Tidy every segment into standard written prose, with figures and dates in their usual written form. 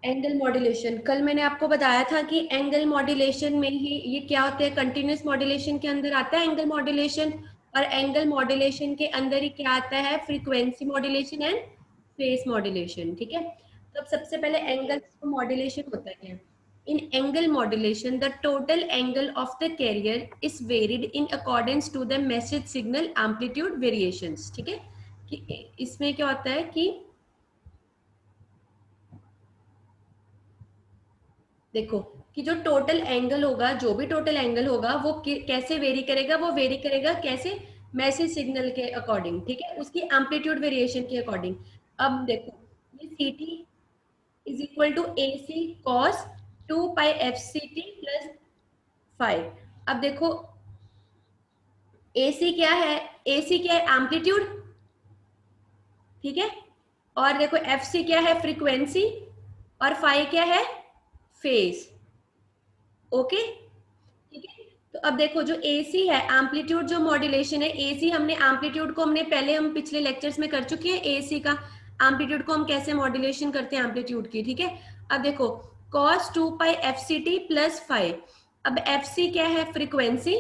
Angle modulation, कल मैंने आपको बताया था कि एंगल मॉड्यूलेशन में ही ये क्या होते हैं, कंटिन्यूस मॉड्यूलेशन के अंदर आता है एंगल मॉड्यूलेशन, और एंगल मॉड्यूलेशन के अंदर ही क्या आता है, frequency modulation and face modulation. ठीक है, तो अब सबसे पहले एंगल मॉड्यूलेशन होता है क्या। In angle modulation the total angle of the carrier is varied in accordance to the message signal amplitude variations. ठीक है, कि इसमें क्या होता है कि देखो कि जो टोटल एंगल होगा, जो भी टोटल एंगल होगा वो कैसे वेरी करेगा, वो वेरी करेगा कैसे, मैसेज सिग्नल के अकॉर्डिंग। ठीक है, उसकी एम्पलीट्यूड वेरिएशन के अकॉर्डिंग। अब देखो ये c T is equal to A C cos 2 pi F C t plus 5। अब देखो ए सी क्या है, ए सी क्या है, एम्पलीट्यूड। ठीक है, और देखो एफ सी क्या है, फ्रीक्वेंसी, और फाइव क्या है, फेज। ओके, ठीक है। तो अब देखो जो एसी है, एम्पलीट्यूड जो मॉड्यूलेशन है, एसी हमने एम्पलीट्यूड को हमने पहले हम पिछले लेक्चर्स में कर चुके हैं, एसी का एम्पलीट्यूड को हम कैसे मॉड्यूलेशन करते हैं एम्पलीट्यूड की। ठीक है, अब देखो cos 2 pi F C t plus 5। अब एफ सी क्या है, फ्रीक्वेंसी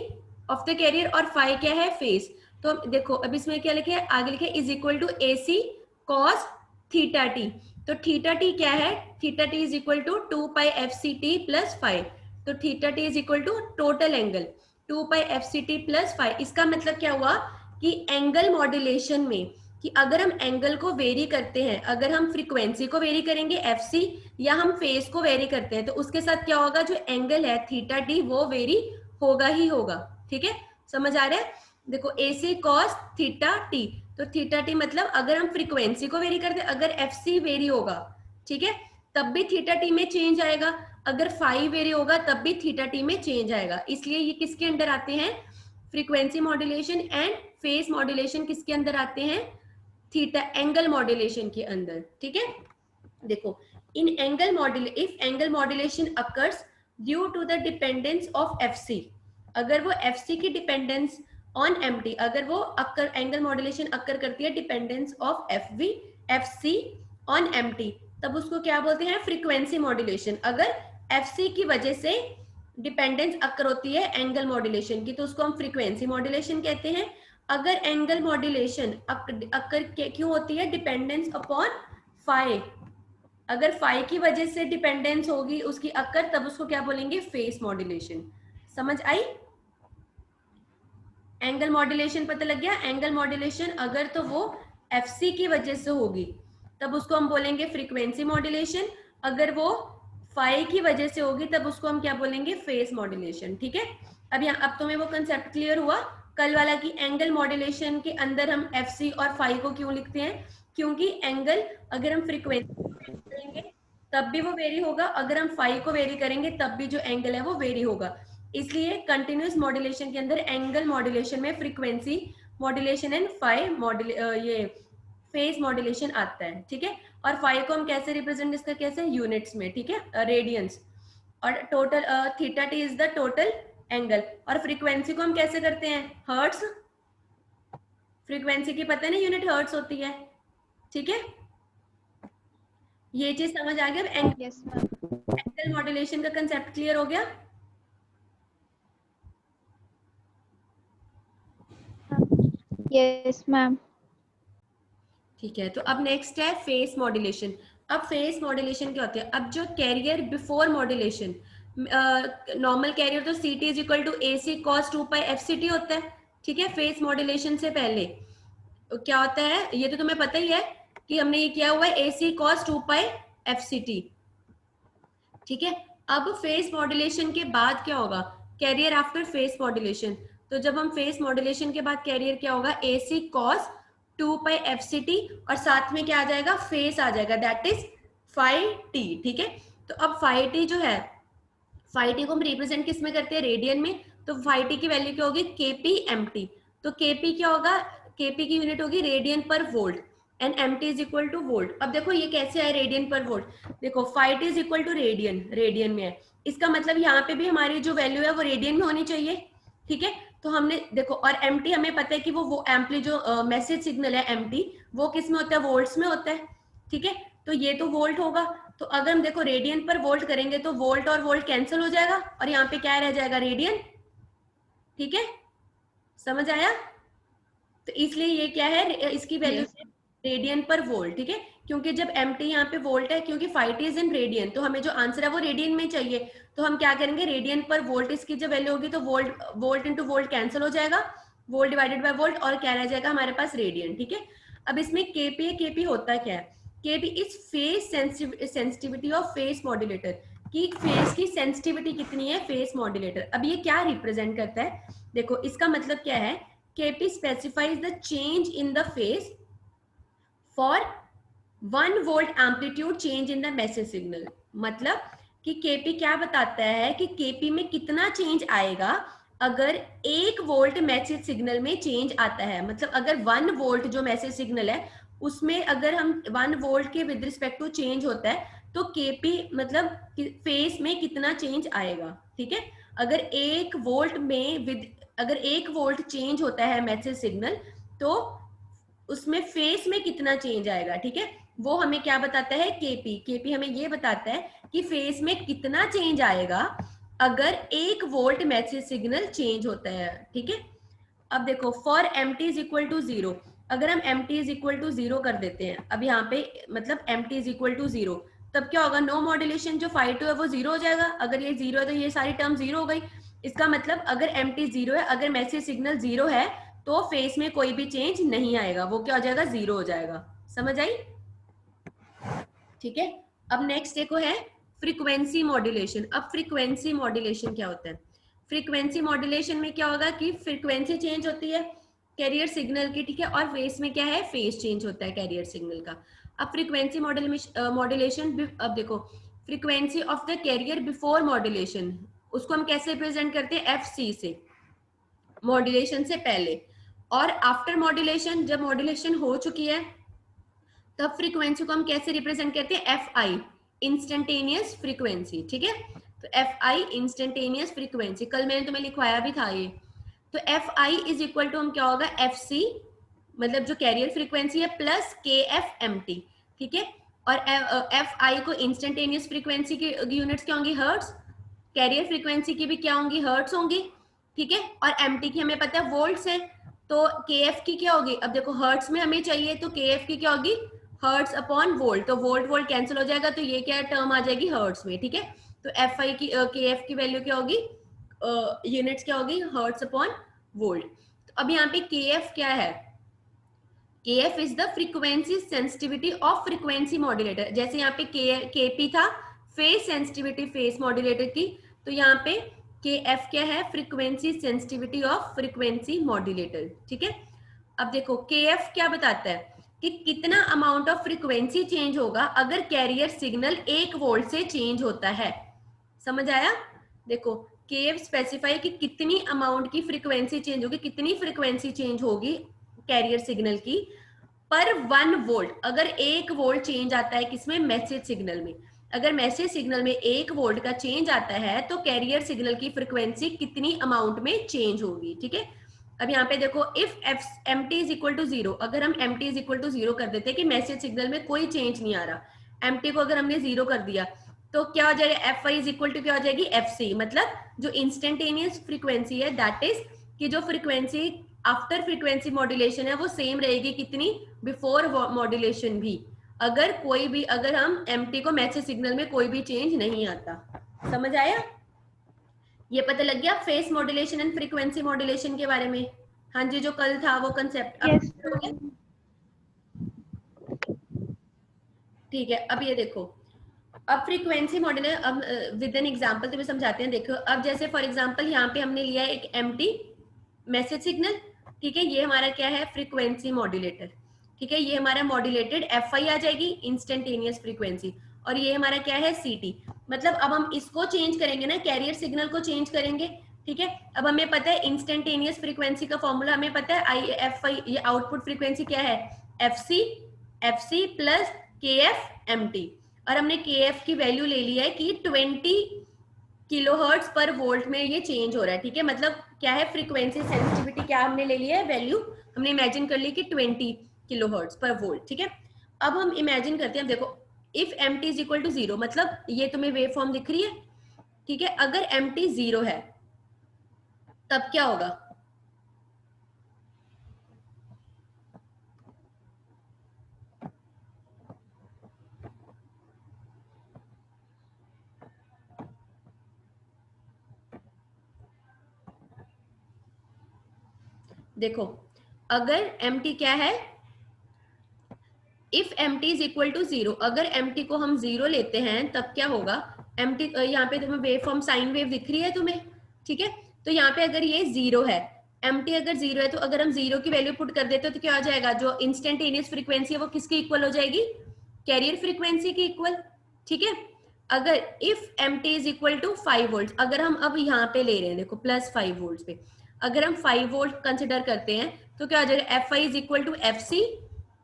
ऑफ द कैरियर, और फाइव क्या है, फेस। तो देखो अब इसमें क्या लिखे, आगे लिखे is equal to A C cos theta t. तो थीटा टी क्या है, theta t is equal to 2 pi F C t plus 5। तो theta t is equal to total angle 2 pi F C t plus 5। इसका मतलब क्या हुआ कि angle modulation में, कि अगर हम एंगल को वेरी करते हैं, अगर हम फ्रीक्वेंसी को वेरी करेंगे एफ सी, या हम फेस को वेरी करते हैं, तो उसके साथ क्या होगा, जो एंगल है थीटा टी वो वेरी होगा ही होगा। ठीक है, समझ आ रहा है। देखो ए सी कॉस थीटा टी, तो थीटा टी मतलब अगर हम फ्रीक्वेंसी को वेरी करते हैं, अगर एफ सी वेरी होगा, ठीक है, तब भी थीटा टी में चेंज आएगा। अगर फाइव वेरी होगा तब भी थीटा टी में चेंज आएगा। इसलिए ये किसके अंदर आते हैं, frequency modulation and face modulation किसके अंदर आते हैं, थीटा एंगल मॉड्यूलेशन के अंदर। ठीक है, देखो in angle module if angle modulation occurs due to the dependence of F C, अगर वो एफ सी की डिपेंडेंस ऑन एम टी, अगर वो अकर एंगल मॉड्यूलेशन अकर करती है dependence of F c on m t, तब उसको क्या बोलते हैं, फ्रीक्वेंसी मॉड्यूलेशन। अगर एफ सी की वजह से डिपेंडेंस अकर होती है एंगल मॉड्यूलेशन की, तो उसको हम फ्रीक्वेंसी मॉड्यूलेशन कहते हैं। अगर एंगल मॉड्यूलेशन अकर क्यों होती है, डिपेंडेंस अपॉन फाइव, अगर फाइव की वजह से डिपेंडेंस होगी उसकी अकर, तब उसको क्या बोलेंगे, फेस मॉड्यूलेशन। समझ आई, एंगल मॉड्यूलेशन पता लग गया। एंगल मॉड्यूलेशन अगर तो वो एफ सी की वजह से होगी तब उसको हम बोलेंगे फ्रीक्वेंसी मॉड्यूलेशन, अगर वो फाइव की वजह से होगी तब उसको हम क्या बोलेंगे, फेस मॉड्यूलेशन। ठीक है, अब यहाँ अब तुम्हें वो कंसेप्ट क्लियर हुआ कल वाला, कि एंगल मॉड्यूलेशन के अंदर हम एफ सी और फाइव को क्यों लिखते हैं, क्योंकि एंगल अगर हम फ्रीक्वेंसी करेंगे तब भी वो वेरी होगा, अगर हम फाइव को वेरी करेंगे तब भी जो एंगल है वो वेरी होगा। इसलिए कंटिन्यूस मॉड्यूलेशन के अंदर एंगल मॉड्यूलेशन में फ्रीक्वेंसी मॉड्यूलेशन एंड फाइव ये फेस मॉड्यूलेशन आता है। ठीक है, और फाइव को हम कैसे रिप्रेजेंट इसका कैसे, यूनिट्स में। ठीक है, रेडियंस, और total theta t is the total angle, और फ्रीक्वेंसी को हम कैसे करते हैं, हर्ट्स। फ्रीक्वेंसी की पता है ना, यूनिट हर्ट्स होती है। ठीक है, ये चीज समझ आ गया। Yes ma'am. एंगल मॉड्यूलेशन का कंसेप्ट क्लियर हो गया। Yes ma'am. ठीक है, तो अब नेक्स्ट है फेस मॉड्यूलेशन। अब फेस मॉड्यूलेशन क्या होती है, अब जो carrier before modulation, normal carrier तो C T is equal to A C cos 2 pi F C T होता है। ठीक है, फेस मॉड्यूलेशन से पहले क्या होता है, ये तो तुम्हें पता ही है कि हमने ये किया हुआ है ए सी cos 2 pi F C T. ठीक है, अब फेस मॉड्यूलेशन के बाद क्या होगा, कैरियर आफ्टर फेस मॉड्यूलेशन। तो जब हम फेस मॉड्यूलेशन के बाद कैरियर क्या होगा, ए सी cos 2 pi F C T, और साथ में क्या आ जाएगा, फेस आ जाएगा, दैट इज फाइव टी। ठीक है, तो अब फाइव टी जो है, फाइव टी को हम रिप्रेजेंट किस में करते हैं, रेडियन में। तो फाइव टी की वैल्यू क्या होगी, केपी एम टी। तो केपी क्या होगा, केपी की यूनिट होगी radian per volt, and m t is equal to volt. अब देखो ये कैसे है, रेडियन पर वोल्ट। देखो five t is equal to radian, radian में है, इसका मतलब यहाँ पे भी हमारी जो वैल्यू है वो रेडियन में होनी चाहिए। ठीक है, तो हमने देखो, और एम टी हमें पता है कि वो एम्पली जो मैसेज सिग्नल है एम टी, वो किस में होता है, वोल्ट्स में होता है। ठीक है, तो ये तो वोल्ट होगा। तो अगर हम देखो रेडियन पर वोल्ट करेंगे तो वोल्ट और वोल्ट कैंसिल हो जाएगा और यहाँ पे क्या रह जाएगा, रेडियन। ठीक है, समझ आया? तो इसलिए ये क्या है, इसकी value yes. Radian per volt. ठीक है, क्योंकि जब mt यहाँ पे वोल्ट है, क्योंकि फाइट इज इन रेडियन, तो हमें जो आंसर है वो रेडियन में चाहिए। तो हम क्या करेंगे, रेडियन पर वोल्ट इसकी जो वैल्यू होगी तो volt volt into volt cancel हो जाएगा, वोल्ट डिवाइडेड बाय वोल्ट, और क्या रह जाएगा हमारे पास, रेडियन। ठीक है, अब इसमें केपी होता क्या है, KP is face sensitivity of face modulator, कि फेस की सेंसिटिविटी कितनी है फेस मॉड्यूलेटर। अब ये क्या रिप्रेजेंट करता है, देखो इसका मतलब क्या है, KP specifies the change in the face for 1 volt amplitude change in the message signal. मतलब कि केपी क्या बताता है कि केपी में कितना चेंज आएगा अगर 1 वोल्ट मैसेज सिग्नल में चेंज आता है। मतलब अगर 1 वोल्ट जो मैसेज सिग्नल है उसमें अगर हम 1 वोल्ट के विद रिस्पेक्ट टू चेंज होता है तो केपी मतलब फेस में कितना चेंज आएगा। ठीक है, अगर 1 वोल्ट में अगर 1 वोल्ट चेंज होता है मैसेज सिग्नल तो उसमें फेस में कितना चेंज आएगा। ठीक है, वो हमें क्या बताता है, केपी। केपी हमें ये बताता है कि फेस में कितना चेंज आएगा अगर 1 वोल्ट मैसेज सिग्नल चेंज होता है। ठीक है, अब देखो for m t is equal to zero, अगर हम m t is equal to zero कर देते हैं, अब यहाँ पे मतलब m t is equal to zero, तब क्या होगा, नो मॉड्यूलेशन जो फाइव टू है वो जीरो हो जाएगा। अगर ये जीरो है तो ये सारी टर्म जीरो हो गई। इसका मतलब अगर एम टी जीरो है, अगर मैसेज सिग्नल जीरो है तो फेस में कोई भी चेंज नहीं आएगा, वो क्या हो जाएगा, जीरो हो जाएगा। समझ आई? ठीक है, अब नेक्स्ट देखो है फ्रीक्वेंसी मॉड्यूलेशन। अब फ्रीक्वेंसी मॉड्यूलेशन क्या होता है, फ्रीक्वेंसी मॉड्यूलेशन में क्या होगा कि फ्रीक्वेंसी चेंज होती है कैरियर सिग्नल की। ठीक है, और फेस में क्या है, फेस चेंज होता है कैरियर सिग्नल का। अब फ्रीक्वेंसी मॉड्यूलेशन, अब देखो frequency of the carrier before modulation, उसको हम कैसे रिप्रेजेंट करते हैं, एफ सी से, मॉड्यूलेशन से पहले। और आफ्टर मॉड्यूलेशन, जब मॉड्यूलेशन हो चुकी है तब फ्रीक्वेंसी को हम कैसे रिप्रेजेंट करते हैं, एफ आई, इंस्टेंटेनियस फ्रीक्वेंसी। ठीक है, तो एफ आई इंस्टेंटेनियस फ्रीक्वेंसी, कल मैंने तुम्हें लिखवाया भी था ये। तो f i is equal to हम क्या होगा, एफ सी मतलब जो कैरियर फ्रीक्वेंसी है प्लस के एफ एम टी। ठीक है, और एफ आई को इंस्टेंटेनियस फ्रीक्वेंसी की यूनिट्स क्या होंगी, हर्ट्स, कैरियर फ्रीक्वेंसी की भी क्या होंगी, हर्ट्स होंगी। ठीक है, और एमटी की हमें पता है वोल्ट्स है, तो के एफ की क्या होगी, अब देखो हर्ट्स में हमें चाहिए तो के एफ की क्या होगी, हर्ट्स अपॉन वोल्ट, तो वोल्ट वोल्ट कैंसिल हो जाएगा तो ये क्या टर्म आ जाएगी हर्ट्स में। ठीक है, तो एफ आई की के एफ की वैल्यू क्या होगी, यूनिट्स क्या होगी, हर्ट्स अपॉन वोल्ट। तो अब यहाँ पे के एफ क्या है, KF is the frequency sensitivity of frequency modulator. जैसे यहाँ पे KP था फेस सेंसिटिविटी फेस मॉड्यूलेटर की, तो यहाँ पे KF क्या है, frequency sensitivity of frequency modulator. ठीक है, अब देखो KF क्या बताता है कि कितना अमाउंट ऑफ फ्रीक्वेंसी चेंज होगा अगर कैरियर सिग्नल 1 वोल्ट से चेंज होता है। समझ आया? देखो KF स्पेसिफाई कि कितनी अमाउंट की फ्रीक्वेंसी चेंज होगी, कितनी फ्रीक्वेंसी चेंज होगी कैरियर सिग्नल की पर 1 वोल्ट। अगर 1 वोल्ट चेंज आता है किसमें, मैसेज सिग्नल में, अगर मैसेज सिग्नल में 1 वोल्ट का चेंज आता है तो कैरियर सिग्नल की फ्रीक्वेंसी कितनी अमाउंट में चेंज होगी। ठीक है, अब यहाँ पे देखो if m t is equal to zero, अगर हम m t is equal to zero कर देते हैं कि मैसेज सिग्नल में कोई चेंज नहीं आ रहा, एम टी को अगर हमने जीरो कर दिया तो क्या हो जाएगा, f i is equal to क्या हो जाएगी, एफ सी, मतलब जो इंस्टेंटेनियस फ्रीक्वेंसी है दैट इज कि जो फ्रीक्वेंसी आफ्टर फ्रीक्वेंसी मॉड्यूलेशन है वो सेम रहेगी कितनी, बिफोर मॉड्यूलेशन भी, अगर कोई भी अगर हम एमटी को मैसेज सिग्नल में कोई भी चेंज नहीं आता। समझ आया? ये पता लग गया face modulation and frequency modulation के बारे में। हाँ जी, जो कल था वो कंसेप्ट अब यस। हो गया। ठीक है, अब ये देखो, अब फ्रीक्वेंसी मॉडल, अब विद एन एग्जांपल तुम्हें समझाते हैं। देखो अब जैसे फॉर एग्जांपल यहाँ पे हमने लिया है एक एम्प्टी मैसेज सिग्नल। ठीक है, ये हमारा क्या है, फ्रीक्वेंसी मॉड्यूलेटर। ठीक है, ये हमारा मॉड्यूलेटेड एफ आई आ जाएगी इंस्टेंटेनियस फ्रीक्वेंसी, और ये हमारा क्या है, सी टी। मतलब अब हम इसको चेंज करेंगे ना, कैरियर सिग्नल को चेंज करेंगे। ठीक है, अब हमें पता है इंस्टेंटेनियस फ्रीक्वेंसी का फॉर्मूला हमें पता है, आई एफ आई, ये आउटपुट फ्रीक्वेंसी क्या है, एफ सी प्लस के एफ एम टी, और हमने के एफ की वैल्यू ले ली है कि 20 किलोहर्ट्ज पर वोल्ट में ये चेंज हो रहा है। ठीक है, मतलब क्या है, फ्रीक्वेंसी सेंसिटिविटी क्या हमने ले ली है, वैल्यू हमने इमेजिन कर ली कि 20 किलोहर्ट्ज पर वोल्ट। ठीक है, अब हम इमेजिन करते हैं, देखो if m t is equal to 0, मतलब ये तुम्हें वेव फॉर्म दिख रही है, ठीक है। अगर एम टी 0 है तब क्या होगा? देखो, अगर एम टी क्या है, if m t is equal to 0, अगर एम टी को हम 0 लेते हैं तब क्या होगा? एम टी, यहाँ पे तुम्हें वेव फॉर्म साइन वेव दिख रही है तुम्हें, ठीक है। तो यहाँ पे अगर ये 0 है, एम टी अगर 0 है, तो अगर हम 0 की वैल्यू पुट कर देते हो तो क्या आ जाएगा? जो इंस्टेंटेनियस फ्रीक्वेंसी है वो किसकी इक्वल हो जाएगी? कैरियर फ्रीक्वेंसी की इक्वल, ठीक है। अगर if m t is equal to 5 volt, अगर हम अब यहाँ पे ले रहे हैं, देखो प्लस 5 वोल्ट पे अगर हम 5 वोल्ट कंसिडर करते हैं तो क्या हो जाएगा? F i is equal to F C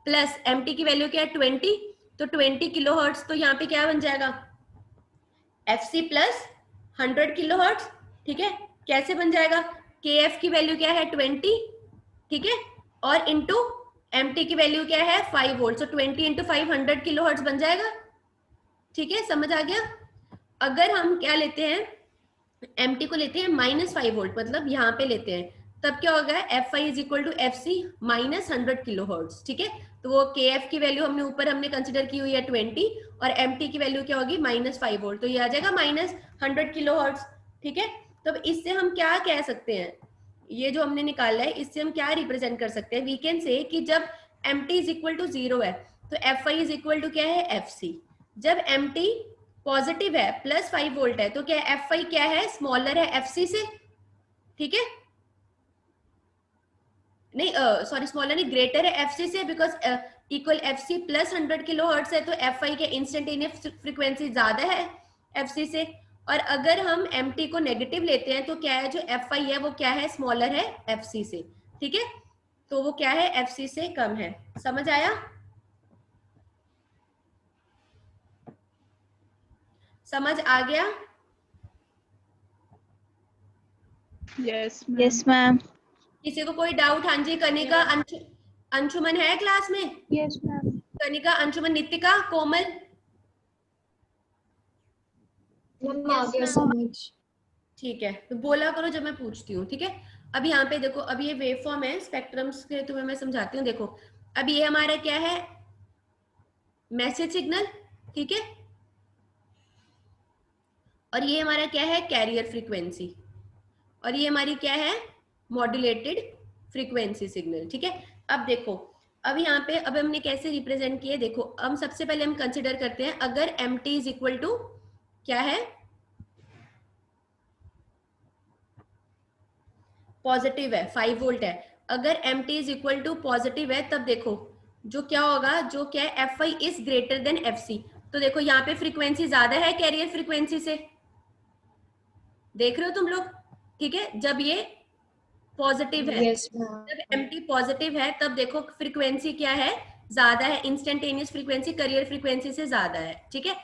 plus m t की वैल्यू क्या है? 20, तो 20 किलो हर्ट्स, तो यहाँ पे क्या बन जाएगा? एफ सी प्लस 100 किलो हर्ट्स, ठीक है। कैसे बन जाएगा? के एफ की वैल्यू क्या है? 20, ठीक है, और इंटू एम टी की वैल्यू क्या है? 5 वोल्ट, तो 20 इंटू 5 100 किलो हर्ट्स बन जाएगा, ठीक है। समझ आ गया? अगर हम क्या लेते हैं, एम टी को लेते हैं -5 वोल्ट, मतलब यहाँ पे लेते हैं, तब क्या होगा? F i is equal to F C minus 100 kilo hertz, ठीक है। तो वो के एफ की वैल्यू हमने ऊपर हमने कंसिडर की हुई है 20, और एम टी की वैल्यू क्या होगी? -5 वोल्ट, तो ये आ जाएगा -100 किलो हर्ट्ज, ठीक है। तो इससे हम क्या कह सकते हैं? ये जो हमने निकाला है इससे हम क्या रिप्रेजेंट कर सकते हैं? वी कैन से कि जब m t is equal to 0 है तो f i is equal to क्या है? F c. जब एम टी पॉजिटिव है, +5 वोल्ट है, तो क्या एफ आई क्या है? स्मॉलर है एफ सी से, ठीक है। नहीं, सॉरी, स्मॉलर नहीं, ग्रेटर है एफ सी से, because equal f C plus 100 kilo hertz है, तो एफ आई के इंस्टेंटेनियस फ्रीक्वेंसी ज्यादा है एफ सी से। और अगर हम एम टी को नेगेटिव लेते हैं तो क्या है? जो एफ आई है वो क्या है? स्मॉलर है एफ सी से, ठीक है। तो वो क्या है? एफ सी से कम है। समझ आया? समझ आ गया? Yes ma'am. किसी को कोई डाउट? हाँ जी, कनिका, अंशुमन है क्लास में? Yes ma'am. कनिका, अंशुमन, नितिका, कोमल, ठीक है। तो बोला करो जब मैं पूछती हूँ, ठीक है। अब यहाँ पे देखो, अब ये वेव फॉर्म है स्पेक्ट्रम्स के, तुम्हें मैं समझाती हूँ। देखो, अब ये हमारा क्या है? मैसेज सिग्नल, ठीक है। और ये हमारा क्या है? Carrier frequency. और ये हमारी क्या है? मॉड्यूलेटेड फ्रीक्वेंसी सिग्नल, ठीक है। अब देखो, अब यहाँ पे अब हमने कैसे रिप्रेजेंट किए? देखो, अब सबसे पहले हम कंसिडर करते हैं, अगर m t is equal to क्या है? पॉजिटिव है, 5 वोल्ट है। अगर m t is equal to positive है तब देखो जो क्या होगा? जो क्या है? F i is greater than f c. तो देखो यहाँ पे फ्रीक्वेंसी ज्यादा है कैरियर फ्रीक्वेंसी से, देख रहे हो तुम लोग, ठीक है। जब ये पॉजिटिव है, जब एम टी पॉजिटिव है तब देखो फ्रीक्वेंसी क्या है? ज्यादा है, इंस्टेंटेनियस फ्रीक्वेंसी कैरियर फ्रीक्वेंसी से ज्यादा है, ठीक है।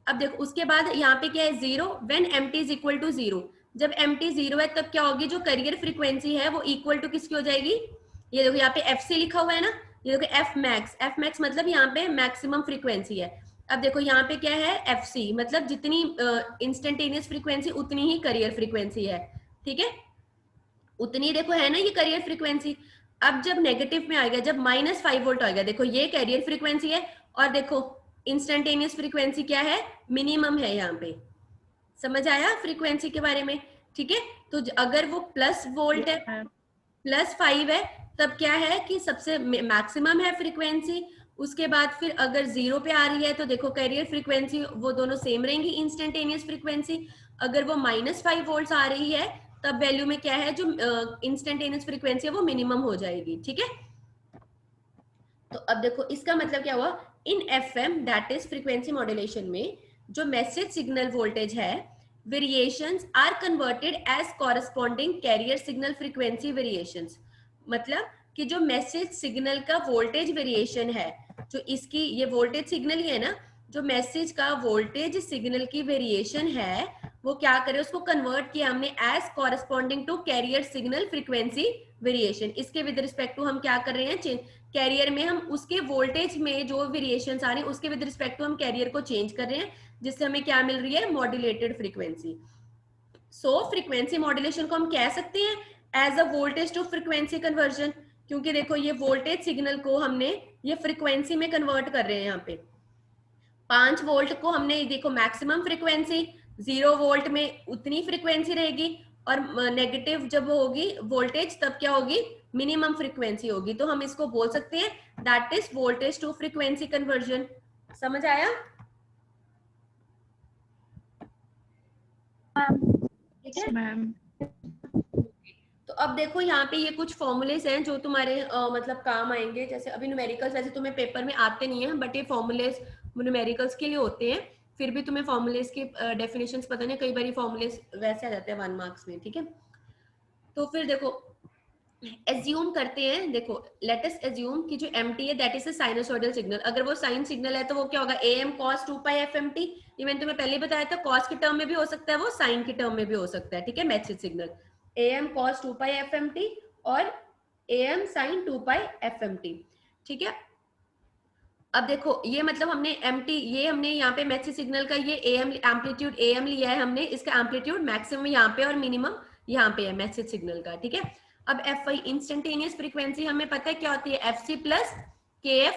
अब देखो उसके बाद यहाँ पे क्या है? 0 when m t is equal to 0। जब एम टी 0 है तब क्या होगी? जो कैरियर फ्रीक्वेंसी है वो इक्वल टू किसकी हो जाएगी? ये देखो यहाँ पे एफ सी लिखा हुआ है ना, ये देखो एफ मैक्स, एफ मैक्स मतलब यहाँ पे मैक्सिमम फ्रीक्वेंसी है। अब देखो यहाँ पे क्या है? एफ सी, मतलब जितनी इंस्टेंटेनियस फ्रीक्वेंसी उतनी ही कैरियर फ्रीक्वेंसी है, ठीक है। उतनी देखो है ना ये कैरियर फ्रीक्वेंसी। अब जब नेगेटिव में आएगा, जब -5 वोल्ट आएगा, देखो ये कैरियर फ्रीक्वेंसी है, और देखो इंस्टेंटेनियस फ्रीक्वेंसी क्या है? मिनिमम है यहाँ पे। समझ आया फ्रीक्वेंसी के बारे में, ठीक है। तो अगर वो प्लस वोल्ट है, +5 है, तब क्या है कि सबसे मैक्सिमम है फ्रीक्वेंसी। उसके बाद फिर अगर 0 पे आ रही है तो देखो कैरियर फ्रीक्वेंसी वो दोनों सेम रहेंगी, इंस्टेंटेनियस फ्रीक्वेंसी। अगर वो -5 वोल्ट आ रही है तब वैल्यू में क्या है? जो इंस्टेंटेनियस फ्रीक्वेंसी है वो मिनिमम हो जाएगी, ठीक है। तो अब देखो इसका मतलब क्या हुआ? In FM that is frequency modulation में जो मैसेज सिग्नल वोल्टेज है, variations are converted as corresponding carrier signal frequency variations. मतलब कि जो मैसेज सिग्नल का वोल्टेज वेरिएशन है, जो इसकी ये वोल्टेज सिग्नल ही है ना, जो मैसेज का वोल्टेज सिग्नल की वेरिएशन है वो क्या करे, उसको कन्वर्ट किया हमने as corresponding to carrier signal frequency variation. इसके विद रिस्पेक्ट टू हम क्या कर रहे हैं, कैरियर में हम उसके वोल्टेज में जो वेरिएशन आ रहे हैं उसके विद रिस्पेक्ट टू हम कैरियर को चेंज कर रहे हैं, जिससे हमें क्या मिल रही है, modulated frequency. So frequency modulation को हम कह सकते हैं as a voltage to frequency conversion, क्योंकि देखो ये वोल्टेज सिग्नल को हमने ये फ्रीक्वेंसी में कन्वर्ट कर रहे हैं। यहाँ पे 5 वोल्ट को हमने देखो मैक्सिमम फ्रीक्वेंसी, 0 वोल्ट में उतनी फ्रीक्वेंसी रहेगी, और नेगेटिव जब होगी वोल्टेज तब क्या होगी, मिनिमम फ्रीक्वेंसी होगी। तो हम इसको बोल सकते हैं that is voltage to frequency conversion. समझ आया? ठीक है मैम। तो अब देखो यहाँ पे ये कुछ फॉर्मूलेस हैं जो तुम्हारे मतलब काम आएंगे। जैसे अभी न्यूमेरिकल्स वैसे तुम्हें पेपर में आते नहीं है, बट ये फॉर्मूलेस न्यूमेरिकल्स के लिए होते हैं, फिर भी तुम्हें फॉर्मूलेस के डेफिनेशंस पता नहीं, कई बार फॉर्मूलेस वैसे आ जाते हैं 1 मार्क्स में। ठीक है, तो फिर देखो एज्यूम करते हैं, देखो लेट अस एज्यूम कि जो mt है that is a sinusoidal signal. अगर वो साइन सिग्नल है तो वो क्या होगा, am cos 2 pi fmt। ये मैंने तुम्हें पहले बताया था, cos के टर्म में भी हो सकता है, वो साइन के टर्म में भी हो सकता है। ठीक है, message signal am cos 2 pi fmt और am sin 2 pi fmt। ठीक है, अब देखो ये मतलब हमने mt, ये हमने यहाँ पे मैसेज सिग्नल का ये am एम्पलीट्यूड am लिया है हमने, इसका एम्पलीट्यूड मैक्सिमम यहाँ पे और मिनिमम यहाँ पे है मैसेज सिग्नल का। ठीक है, अब fy इंस्टेंटेनियस फ्रीक्वेंसी हमें पता है क्या होती है, fc प्लस kf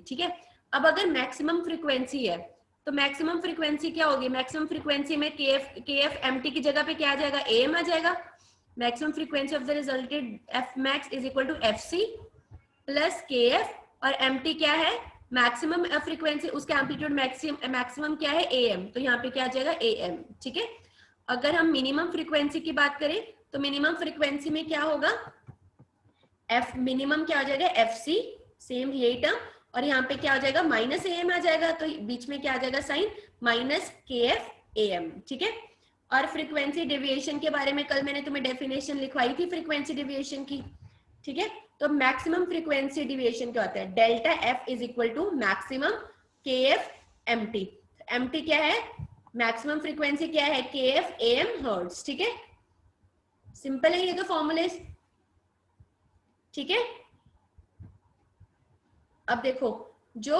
ठीक है, अब अगर मैक्सिमम फ्रीक्वेंसी है तो मैक्सिमम फ्रीक्वेंसी क्या होगी, मैक्सिमम फ्रीक्वेंसी में kf की जगह पे क्या आ जाएगा, am आ जाएगा। Maximum frequency of the resulted f max इज इक्वल टू fc प्लस kf, और mt क्या है, मैक्सिमम फ्रीक्वेंसी, उसका एम्पलीट्यूड मैक्सिमम क्या है, am, तो यहाँ पे क्या आ जाएगा am। ठीक है, अगर हम मिनिमम फ्रीक्वेंसी की बात करें तो मिनिमम फ्रीक्वेंसी में क्या होगा, f मिनिमम क्या हो जाएगा, fc, सेम यही टर्म, और यहाँ पे क्या हो जाएगा, माइनस am आ जाएगा, तो बीच में क्या आ जाएगा साइन, माइनस kf am। ठीक है, और फ्रीक्वेंसी डेविएशन के बारे में कल मैंने तुम्हें डेफिनेशन लिखवाई थी फ्रीक्वेंसी डेविएशन की। ठीक है, तो मैक्सिमम फ्रीक्वेंसी डिविएशन क्या होता है, delta F is equal to maximum K F M T. M T क्या है, मैक्सिमम फ्रीक्वेंसी क्या है, के एफ ए एम हर्ट्ज। ठीक है, सिंपल है ये तो फॉर्मूले। ठीक है, अब देखो जो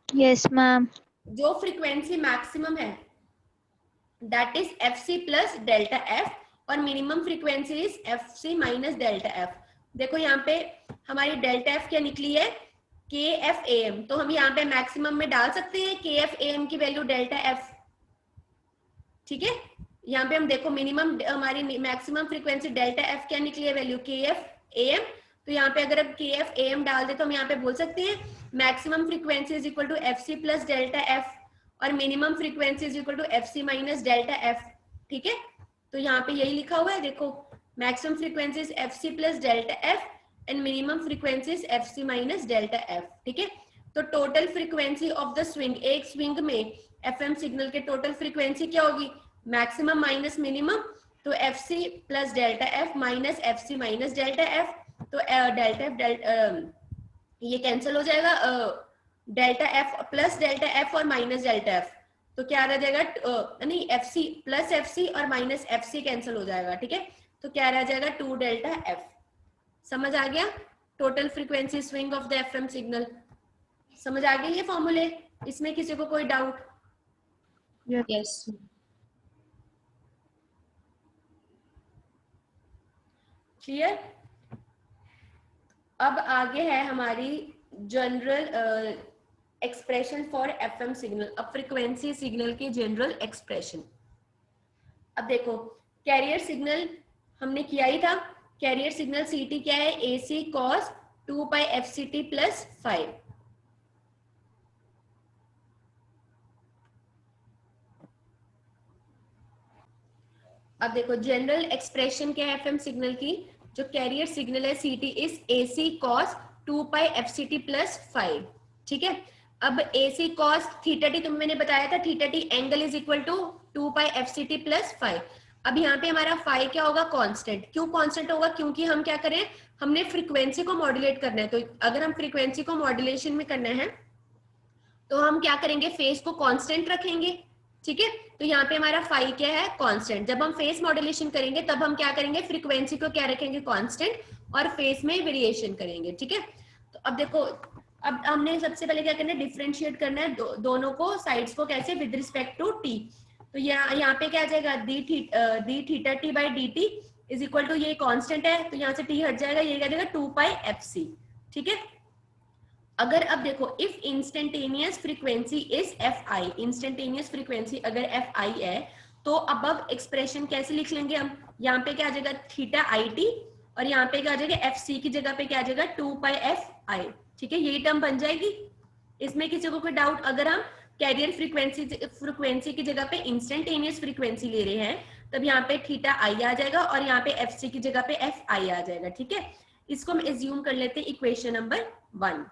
यस मैम, जो फ्रीक्वेंसी मैक्सिमम है that is F C plus delta F, और minimum frequency is F C minus delta F. देखो यहाँ पे हमारी डेल्टा एफ क्या निकली है, के एफ ए एम, तो हम यहाँ पे मैक्सिमम में डाल सकते हैं के एफ ए एम की वैल्यू डेल्टा एफ। ठीक है, यहाँ पे हम देखो मिनिमम हमारी मैक्सिमम फ्रीक्वेंसी डेल्टा एफ क्या निकली है, वैल्यू के एफ ए एम, तो यहाँ पे अगर अब के एफ ए एम डाल दे तो हम यहाँ पे बोल सकते हैं maximum frequency is equal to F C plus delta F, और minimum frequency is equal to F C minus delta F. ठीक है, तो यहाँ पे यही लिखा हुआ है, देखो maximum frequency is F C plus delta f and minimum frequency is F C minus delta F. ठीक है, तो total frequency of the swing, एक स्विंग में एफएम सिग्नल के टोटल फ्रीक्वेंसी क्या होगी, मैक्सिमम माइनस मिनिमम, तो एफ सी plus delta f minus f सी minus delta f, तो डेल्टा एफ ये कैंसिल हो जाएगा, delta f plus delta F और माइनस डेल्टा एफ, तो क्या रह जाएगा, नहीं एफ सी प्लस एफ सी और माइनस एफ सी कैंसिल हो जाएगा। ठीक है, तो क्या रह जाएगा, 2 डेल्टा एफ। समझ आ गया, total frequency swing of the FM signal. समझ आ गया ये फॉर्मूले, इसमें किसी को कोई डाउट? Yes clear? अब आगे है हमारी general expression for FM signal. अब फ्रीक्वेंसी सिग्नल की जनरल एक्सप्रेशन। अब देखो कैरियर सिग्नल हमने किया ही था, कैरियर सिग्नल सीटी क्या है, AC cos 2 pi FCT plus 5। अब देखो जनरल एक्सप्रेशन क्या है एफएम सिग्नल की, जो कैरियर सिग्नल है सीटी is AC cos 2 pi FCT plus 5। ठीक है, अब AC cos थीटा टी तुम मैंने बताया था, theta t angle is equal to 2 pi FCT plus 5। अब यहाँ पे हमारा फाई क्या होगा, कांस्टेंट। क्यों कांस्टेंट होगा, क्योंकि हम क्या करें, हमने फ्रीक्वेंसी को मॉड्यूलेट करना है, तो अगर हम फ्रीक्वेंसी को मॉड्यूलेशन में करना है तो हम क्या करेंगे, फेज को कांस्टेंट रखेंगे। ठीक है। तो यहाँ पे हमारा फाई क्या है, कांस्टेंट। जब हम फेस मॉड्यूलेशन करेंगे तब हम क्या करेंगे, फ्रीक्वेंसी को क्या रखेंगे, कांस्टेंट, और फेस में वेरिएशन करेंगे। ठीक है। तो अब देखो, अब हमने सबसे पहले क्या करना है, डिफरेंशिएट करना है दोनों को, साइड्स को, कैसे, विद रिस्पेक्ट टू टी। तो यहाँ पे क्या आ जाएगा, d theta t by d t is equal to, ये कांस्टेंट है तो यहाँ से टी हट जाएगा, ये क्या देगा 2 पाई एफ सी। ठीक है। अगर अब देखो, if instantaneous frequency is F I, instantaneous frequency अगर एफ आई है, तो अब एक्सप्रेशन कैसे लिख लेंगे हम, यहाँ पे क्या आ जाएगा थीटा आई टी, और यहाँ पे क्या आ जाएगा एफ सी की जगह पे क्या आ जाएगा 2 पाई एफ आई। ठीक है, यही टर्म बन जाएगी। इसमें किसी को कोई डाउट, अगर हम कैरियर फ्रीक्वेंसी की जगह पे इंस्टेंटेनियस फ्रीक्वेंसी ले रहे हैं, तब यहाँ पे थीटा आई आ जाएगा और यहाँ पे एफ सी की जगह पे एफ आई आ जाएगा। ठीक है, इसको हम एज्यूम कर लेते हैं इक्वेशन नंबर 1।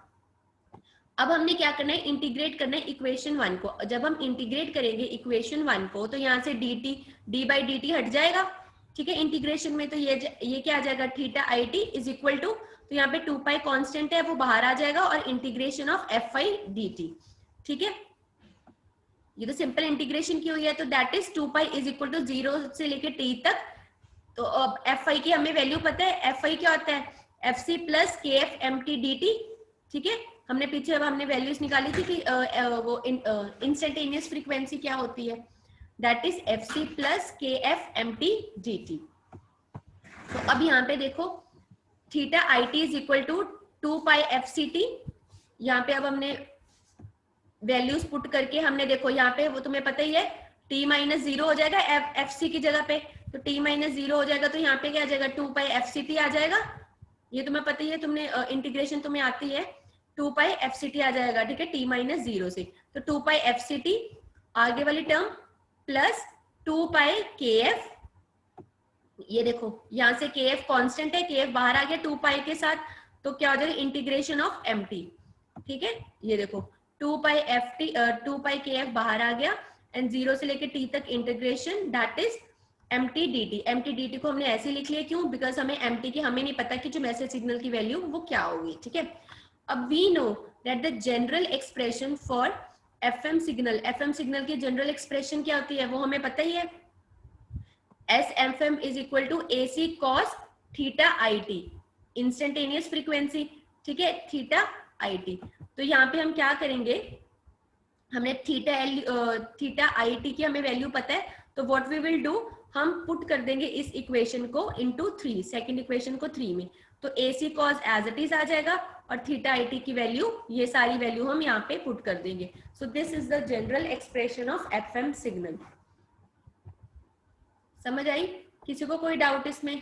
अब हमने क्या करना है, इंटीग्रेट करना है इक्वेशन 1 को। जब हम इंटीग्रेट करेंगे इक्वेशन 1 को, तो यहाँ से डी बाई डी टी हट जाएगा। ठीक है, इंटीग्रेशन में तो ये क्या आ जाएगा, theta I T is equal to, तो यहाँ पे 2 पाई कांस्टेंट है वो बाहर आ जाएगा, और integration of F I D t. ठीक है, ये तो सिंपल इंटीग्रेशन की हुई है, तो that is 2 pi is equal to 0 से लेके टी तक। तो अब एफ आई की हमें वैल्यू पता है, एफ आई क्या होता है, एफ सी प्लस के F M T D t. ठीक है, हमने पीछे अब हमने वैल्यूज निकाली थी कि वो इंस्टेंटेनियस फ्रीक्वेंसी क्या होती है, that is F C plus के F M T D T. तो अब यहाँ पे देखो, theta I T is equal to 2 pi F C T. यहाँ पे अब हमने वैल्यूज पुट करके, हमने देखो यहाँ पे वो तुम्हें पता ही है, t माइनस 0 हो जाएगा एफ सी की जगह पे, तो t माइनस 0 हो जाएगा, तो यहाँ पे क्या आ जाएगा 2 पाई एफ सी टी आ जाएगा। ये तुम्हें पता ही है, तुमने इंटीग्रेशन तुम्हें आती है, 2 पाई एफ सी टी आ जाएगा। ठीक है, t माइनस 0 से, तो 2 पाई एफ सी टी आगे वाली टर्म प्लस 2 पाई के एफ, ये देखो यहाँ से के एफ कॉन्स्टेंट है, के एफ बाहर आ गया 2 पाई के साथ, तो क्या हो जाएगा इंटीग्रेशन ऑफ एम टी। ठीक है, ये देखो 2 पाई एफ टी, 2 पाई के एफ बाहर आ गया, एंड 0 से लेके टी तक integration, that is m T D t. M T D t को हमने ऐसे लिख लिया, क्यों, बिकॉज हमें एम टी की हमें नहीं पता कि जो मैसेज सिग्नल की वैल्यू वो क्या होगी। ठीक है, अब we know that the general expression for FM signal की जनरल एक्सप्रेशन क्या होती है, वो हमें पता ही है, s f m is equal to A C cos theta I t, instantaneous frequency. ठीक है, थीटा आई टी। तो यहाँ पे हम क्या करेंगे, हमने थीटा आई टी की हमें वैल्यू पता है, तो व्हाट वी विल डू, हम पुट कर देंगे इस इक्वेशन को इनटू 3, सेकंड इक्वेशन को 3 में, तो ए सी कॉस एज इट इज आ जाएगा, और थीटा आई टी की वैल्यू, ये सारी वैल्यू हम यहाँ पे पुट कर देंगे। So this is the general expression of FM signal. समझ आई, किसी को कोई डाउट इसमें?